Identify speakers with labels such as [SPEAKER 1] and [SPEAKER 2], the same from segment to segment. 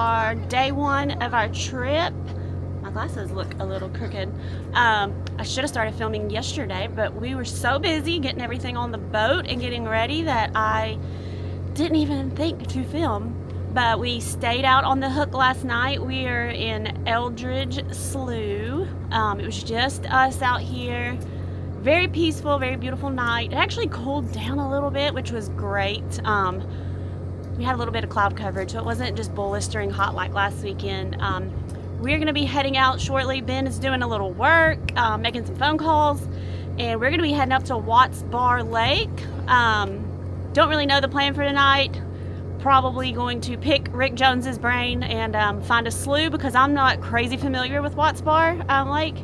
[SPEAKER 1] our day one of our trip. My glasses look a little crooked. I should have started filming yesterday, but we were so busy getting everything on the boat and getting ready that I didn't even think to film. But we stayed out on the hook last night. We are in Eldridge Slough. It was just us out here. Very peaceful, very beautiful night. It actually cooled down a little bit, which was great. We had a little bit of cloud coverage, so it wasn't just blistering hot like last weekend. We're gonna be heading out shortly. Ben is doing a little work, making some phone calls, and we're gonna be heading up to Watts Bar Lake. Don't really know the plan for tonight. Probably going to pick Rick Jones's brain and find a slough because I'm not crazy familiar with Watts Bar Lake.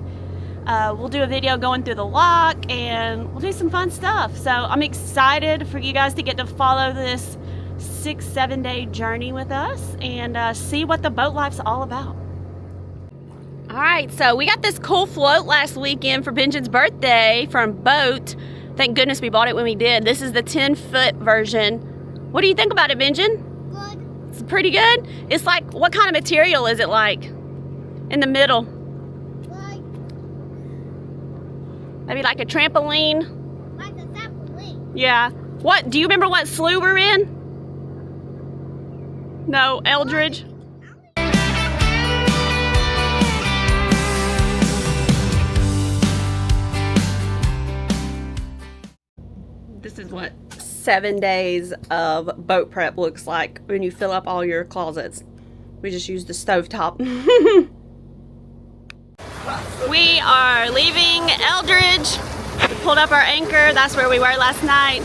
[SPEAKER 1] We'll do a video going through the lock and we'll do some fun stuff. So I'm excited for you guys to get to follow this 6-7 day journey with us and see what the boat life's all about. All right, so we got this cool float last weekend for Benjamin's birthday from Boat. Thank goodness we bought it when we did. This is the 10-foot version. What do you think about it, Benjamin?
[SPEAKER 2] Good.
[SPEAKER 1] It's pretty good? It's like, what kind of material is it like? In the middle?
[SPEAKER 2] Like,
[SPEAKER 1] Maybe like a trampoline?
[SPEAKER 2] like a trampoline.
[SPEAKER 1] Yeah. What, do you remember what slough we're in? No, Eldridge? This is what 7 days of boat prep looks like when you fill up all your closets. We just used the stovetop. We are leaving Eldridge. We pulled up our anchor. That's where we were last night.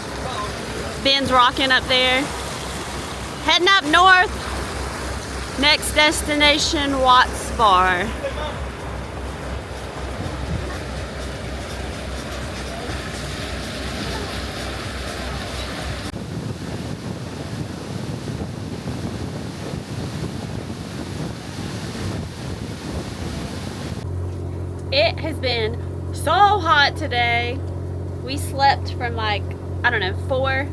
[SPEAKER 1] Ben's rocking up there. Heading up north. Next destination, Watts Bar. It has been so hot today. We slept from like, I don't know, 4.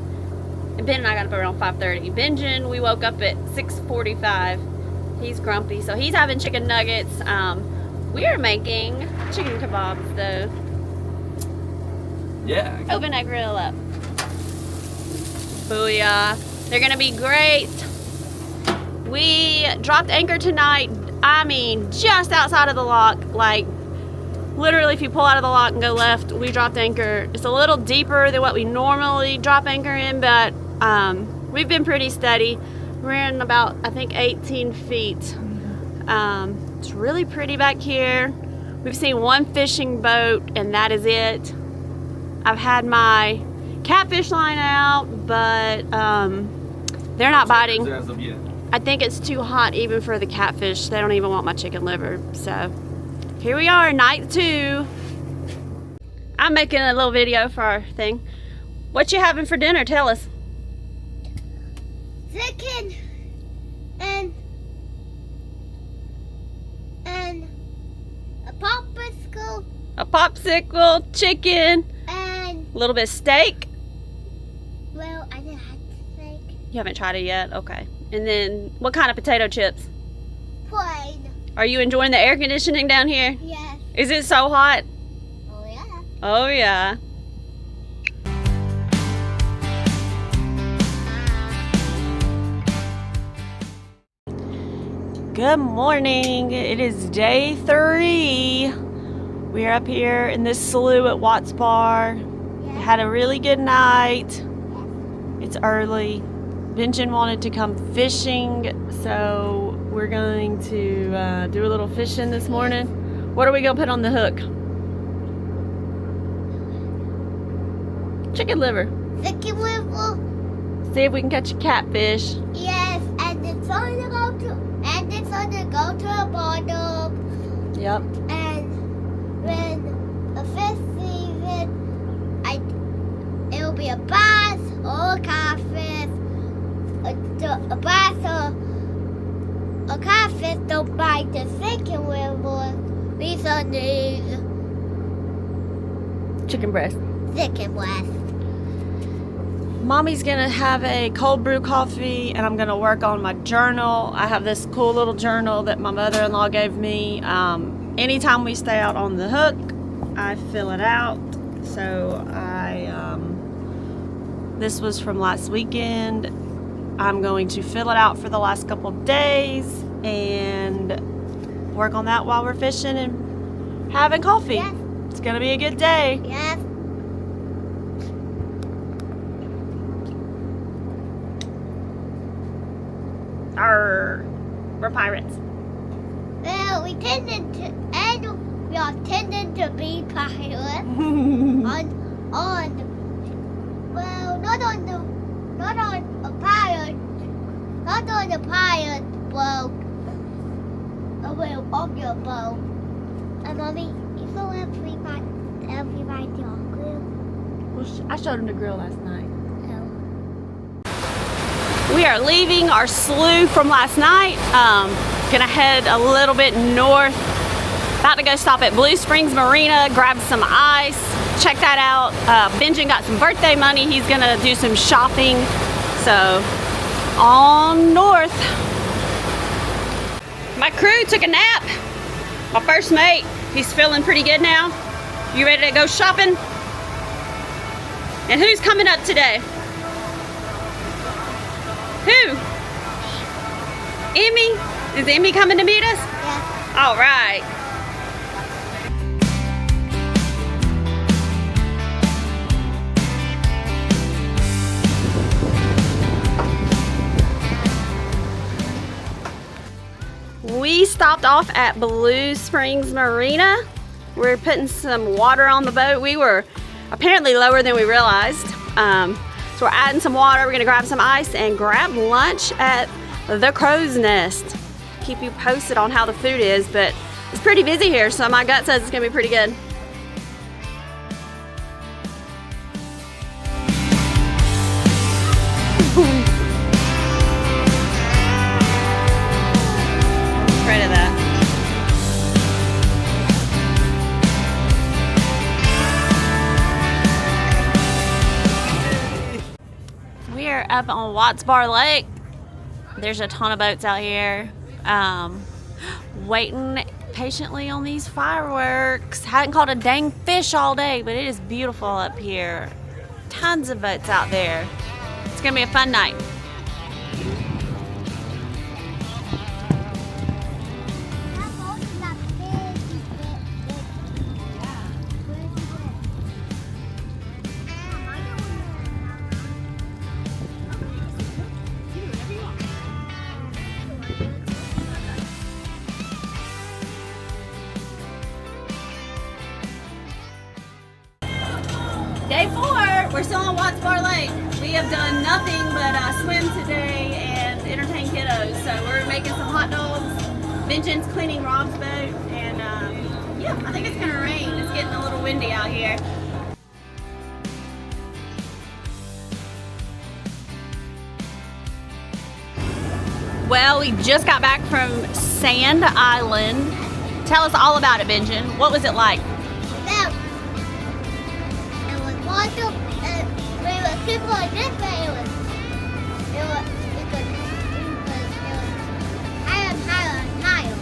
[SPEAKER 1] And Ben and I got up around 5:30. Benjamin, we woke up at 6:45. He's grumpy, so he's having chicken nuggets. We are making chicken kebabs though.
[SPEAKER 3] Yeah.
[SPEAKER 1] Open that grill up. Booyah. They're gonna be great. We dropped anchor tonight. I mean, just outside of the lock, like literally if you pull out of the lock and go left, we dropped anchor. It's a little deeper than what we normally drop anchor in, but we've been pretty steady. We're in about, I think, 18 feet. It's really pretty back here. We've seen one fishing boat and that is it. I've had my catfish line out, but they're not biting.
[SPEAKER 3] As of yet.
[SPEAKER 1] I think it's too hot even for the catfish. They don't even want my chicken liver, so. Here we are, night 2. I'm making a little video for our thing. What you having for dinner? Tell us.
[SPEAKER 2] Chicken and a popsicle
[SPEAKER 1] A popsicle, chicken,
[SPEAKER 2] and,
[SPEAKER 1] a little bit of steak.
[SPEAKER 2] well, I didn't have steak.
[SPEAKER 1] You haven't tried it yet? Okay. And then what kind of potato chips?
[SPEAKER 2] Plain.
[SPEAKER 1] Are you enjoying the air conditioning down here?
[SPEAKER 2] Yes.
[SPEAKER 1] Is it so hot?
[SPEAKER 2] Oh, yeah.
[SPEAKER 1] Oh yeah. Good morning. It is day 3. We are up here in this slough at Watts Bar.
[SPEAKER 2] Yes.
[SPEAKER 1] Had a really good night. It's early. Benjamin wanted to come fishing, so we're going to do a little fishing this morning. What are we gonna put on the hook? Chicken liver.
[SPEAKER 2] Chicken liver.
[SPEAKER 1] See if we can catch a catfish.
[SPEAKER 2] Yes, and it's on the go to the bottom.
[SPEAKER 1] Yep.
[SPEAKER 2] And when the fish season, it'll be a bass or a catfish. A bass or a catfish don't bite the chicken liver. These are the
[SPEAKER 1] Chicken breast.
[SPEAKER 2] chicken breast.
[SPEAKER 1] Mommy's gonna have a cold brew coffee, and I'm gonna work on my journal. I have this cool little journal that my mother-in-law gave me. Anytime we stay out on the hook, I fill it out. So this was from last weekend. I'm going to fill it out for the last couple of days and work on that while we're fishing and having coffee.
[SPEAKER 2] Yes.
[SPEAKER 1] It's gonna be a good day.
[SPEAKER 2] Yes.
[SPEAKER 1] Arr, we're pirates.
[SPEAKER 2] Well, we are tending to be pirates not on a pirate boat. Well, on your boat. And Mommy, you saw everybody on grill.
[SPEAKER 1] Well, I showed him the grill last night.
[SPEAKER 2] So,
[SPEAKER 1] We are leaving our slough from last night. Gonna head a little bit north. About to go stop at Blue Springs Marina, grab some ice. Check that out. Benjamin got some birthday money. He's gonna do some shopping. So, on north. My crew took a nap. My first mate, he's feeling pretty good now. You ready to go shopping? And who's coming up today? Who? Emmy? Is Emmy coming to meet us?
[SPEAKER 2] yeah.
[SPEAKER 1] All right. We stopped off at Blue Springs Marina. We're putting some water on the boat. We were apparently lower than we realized. So we're adding some water. We're gonna grab some ice and grab lunch at the Crow's Nest. Keep you posted on how the food is, but it's pretty busy here, so my gut says it's gonna be pretty good. Afraid of that. We are up on Watts Bar Lake. There's a ton of boats out here. Waiting patiently on these fireworks. Hadn't caught a dang fish all day, but it is beautiful up here. Tons of boats out there. It's gonna be a fun night. Day 4, we're still on Watts Bar Lake. We have done nothing but swim today and entertain kiddos. So we're making some hot dogs. Benjamin's cleaning Rob's boat, and yeah, I think it's gonna rain. It's getting a little windy out here. Well, we just got back from Sand Island. Tell us all about it, Benjamin. What was it like?
[SPEAKER 2] Well, it was water, and we were super like this, but it was higher and higher.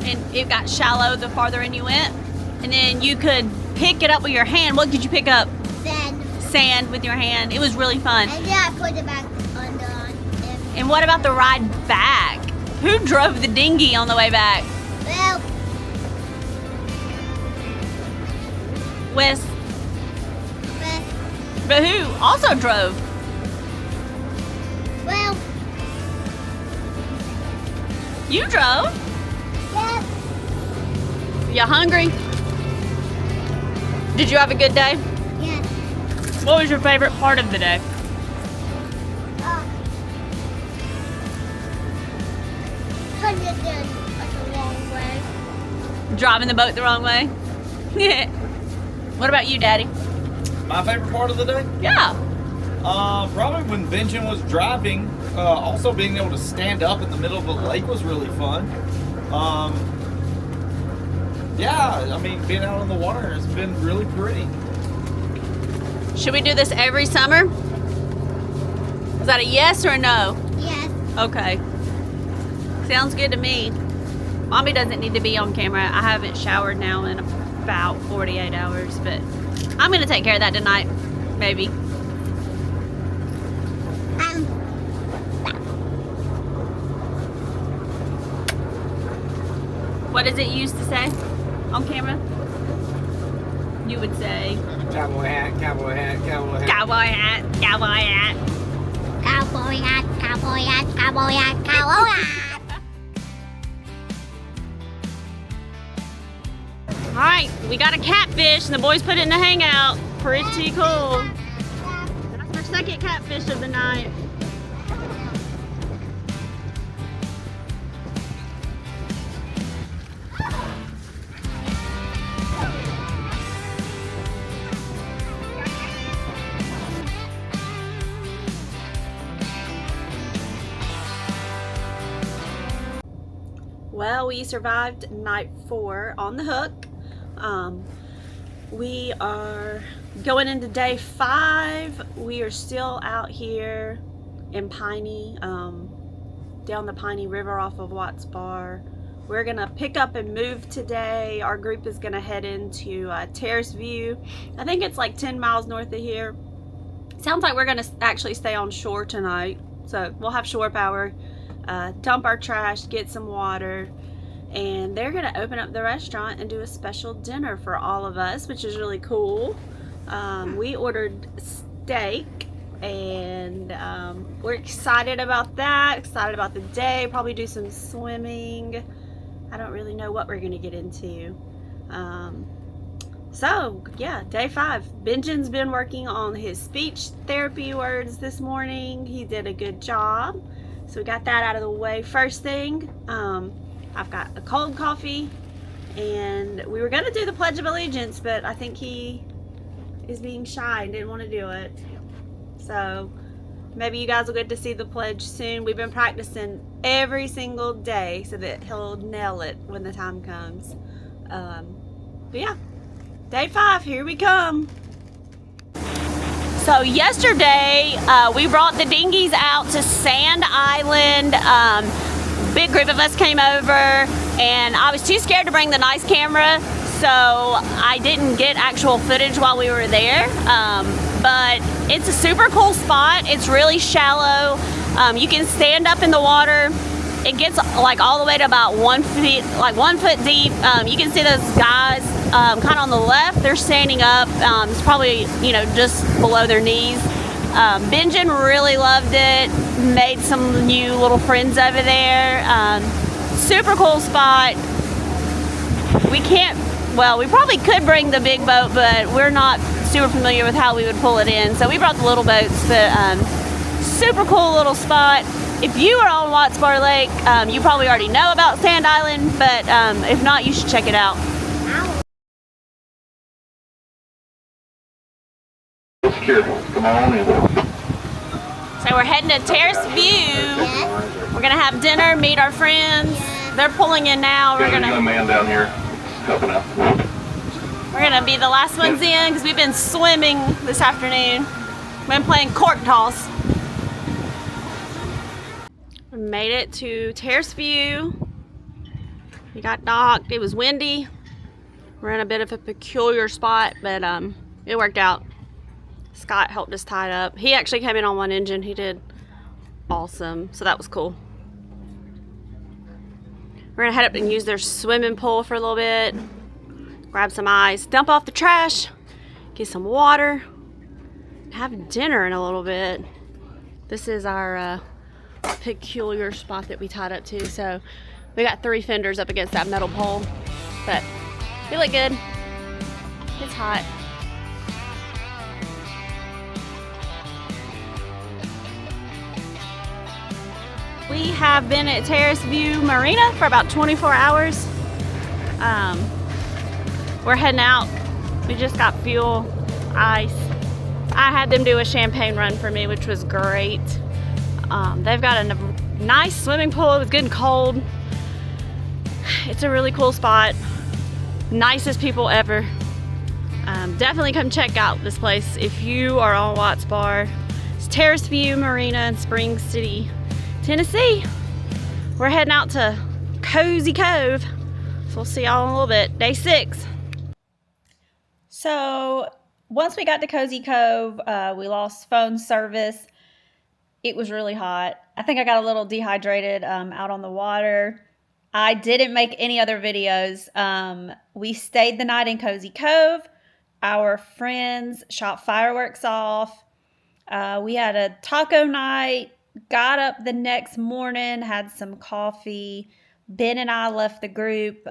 [SPEAKER 1] And it got shallow the farther in you went. And then you could pick it up with your hand. What could you pick up?
[SPEAKER 2] Then,
[SPEAKER 1] Sand with your hand. It was really fun.
[SPEAKER 2] and then I put it back on.
[SPEAKER 1] And what about the ride back? Who drove the dinghy on the way back?
[SPEAKER 2] Well,
[SPEAKER 1] Wes. But who also drove?
[SPEAKER 2] well,
[SPEAKER 1] You drove?
[SPEAKER 2] yes,
[SPEAKER 1] You hungry? Did you have a good day?
[SPEAKER 2] yes.
[SPEAKER 1] What was your favorite part of the day?
[SPEAKER 2] Turn it in like a long way.
[SPEAKER 1] Driving the boat the wrong way? What about you, Daddy?
[SPEAKER 3] My favorite part of the day?
[SPEAKER 1] Yeah.
[SPEAKER 3] Probably when Benjamin was driving. Also being able to stand up in the middle of the lake was really fun. Yeah, I mean, being out on the water has been really pretty.
[SPEAKER 1] Should we do this every summer? Is that a yes or a no?
[SPEAKER 2] Yes.
[SPEAKER 1] Okay. Sounds good to me. Mommy doesn't need to be on camera. I haven't showered now in about 48 hours, but I'm gonna take care of that tonight, maybe. What does it used to say on camera? You would say
[SPEAKER 4] Cowboy hat, cowboy hat, cowboy hat.
[SPEAKER 1] cowboy hat, cowboy hat.
[SPEAKER 2] Cowboy hat, cowboy hat, cowboy hat, cowboy hat.
[SPEAKER 1] All right, we got a catfish, and the boys put it in the hangout. Pretty cool. That's our second catfish of the night. Well, we survived night 4 on the hook. We are going into day 5. We are still out here in Piney, down the Piney River off of Watts Bar. We're gonna pick up and move today. Our group is gonna head into Terrace View. I think it's like 10 miles north of here. Sounds like we're gonna actually stay on shore tonight. So we'll have shore power, dump our trash, get some water, and they're gonna open up the restaurant and do a special dinner for all of us, which is really cool. We ordered steak, and we're excited about that, excited about the day, probably do some swimming. I don't really know what we're gonna get into. So yeah, day 5. Benjamin's been working on his speech therapy words this morning. He did a good job. So we got that out of the way. First thing, I've got a cold coffee, and we were gonna do the Pledge of Allegiance, but I think he is being shy and didn't want to do it. So maybe you guys will get to see the pledge soon. We've been practicing every single day so that he'll nail it when the time comes. But yeah, day 5, here we come. So yesterday, we brought the dinghies out to Sand Island. Big group of us came over, and I was too scared to bring the nice camera, so I didn't get actual footage while we were there. But it's a super cool spot. It's really shallow. You can stand up in the water. It gets like all the way to about 1 foot deep. You can see those guys kind of on the left. They're standing up. It's probably, just below their knees. Benjamin really loved it. Made some new little friends over there. Super cool spot. We probably could bring the big boat, but we're not super familiar with how we would pull it in. So we brought the little boats, but super cool little spot. If you are on Watts Bar Lake, you probably already know about Sand Island, but if not, you should check it out.
[SPEAKER 5] Come on in.
[SPEAKER 1] So we're heading to Terrace View. We're gonna have dinner, meet our friends. They're pulling in now.
[SPEAKER 5] There's a man down here helping out.
[SPEAKER 1] We're gonna be the last ones in because we've been swimming this afternoon. We've been playing cork toss. We made it to Terrace View. We got docked. It was windy. We're in a bit of a peculiar spot, but it worked out. Scott helped us tie it up. He actually came in on one engine. He did awesome, so that was cool. We're gonna head up and use their swimming pool for a little bit, grab some ice, dump off the trash, get some water, have dinner in a little bit. This is our peculiar spot that we tied up to. So we got 3 fenders up against that metal pole, but they look good. It's hot. We have been at Terrace View Marina for about 24 hours. We're heading out. We just got fuel, ice. I had them do a champagne run for me, which was great. They've got a nice swimming pool. It was good and cold. It's a really cool spot. Nicest people ever. Definitely come check out this place if you are on Watts Bar. It's Terrace View Marina in Spring City, Tennessee. We're heading out to Cozy Cove. So we'll see y'all in a little bit. Day 6. So once we got to Cozy Cove, we lost phone service. It was really hot. I think I got a little dehydrated out on the water. I didn't make any other videos. We stayed the night in Cozy Cove. Our friends shot fireworks off. We had a taco night, got up the next morning, had some coffee. Ben and I left the group,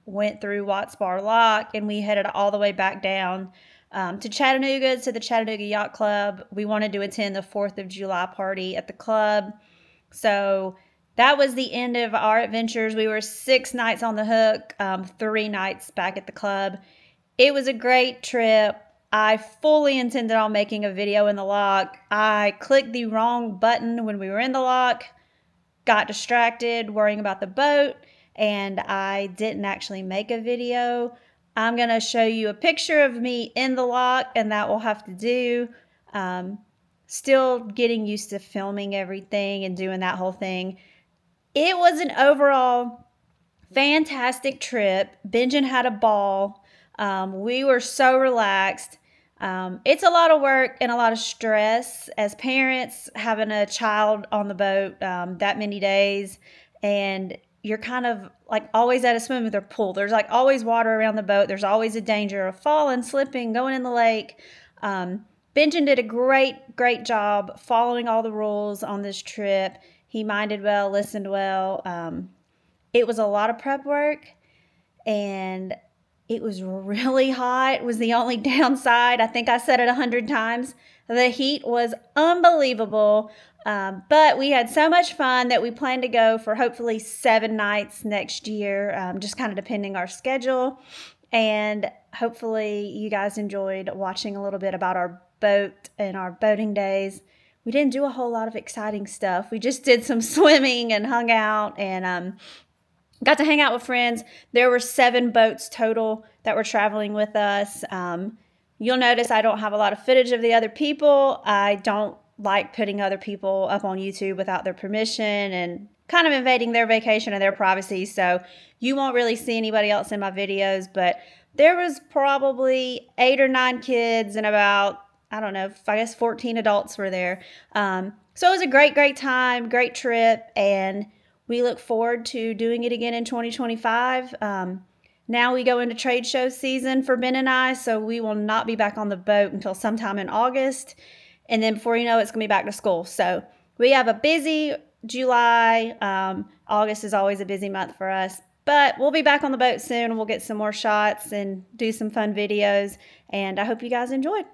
[SPEAKER 1] went through Watts Bar Lock, and we headed all the way back down to Chattanooga, to the Chattanooga Yacht Club. We wanted to attend the 4th of July party at the club. So that was the end of our adventures. We were 6 nights on the hook, 3 nights back at the club. It was a great trip. I fully intended on making a video in the lock. I clicked the wrong button when we were in the lock, got distracted worrying about the boat, and I didn't actually make a video. I'm going to show you a picture of me in the lock, and that will have to do. Still getting used to filming everything and doing that whole thing. It was an overall fantastic trip. Benjamin had a ball. We were so relaxed. It's a lot of work and a lot of stress as parents, having a child on the boat that many days, and you're kind of like always at a swimming pool. There's like always water around the boat. There's always a danger of falling, slipping, going in the lake. Benjamin did a great job following all the rules on this trip. He minded well, listened well. It was a lot of prep work, and it was really hot. Was the only downside. I think I said it 100 times. The heat was unbelievable, but we had so much fun that we plan to go for hopefully 7 nights next year, just kind of depending our schedule. And hopefully you guys enjoyed watching a little bit about our boat and our boating days. We didn't do a whole lot of exciting stuff. We just did some swimming and hung out and got to hang out with friends. There were 7 boats total that were traveling with us. You'll notice I don't have a lot of footage of the other people. I don't like putting other people up on YouTube without their permission and kind of invading their vacation and their privacy. So you won't really see anybody else in my videos, but there was probably 8 or 9 kids and about, I don't know, I guess 14 adults were there. So it was a great time, great trip, and we look forward to doing it again in 2025. Now we go into trade show season for Ben and I, so we will not be back on the boat until sometime in August. And then before you know it, it's going to be back to school. So we have a busy July. August is always a busy month for us. But we'll be back on the boat soon. We'll get some more shots and do some fun videos. And I hope you guys enjoyed.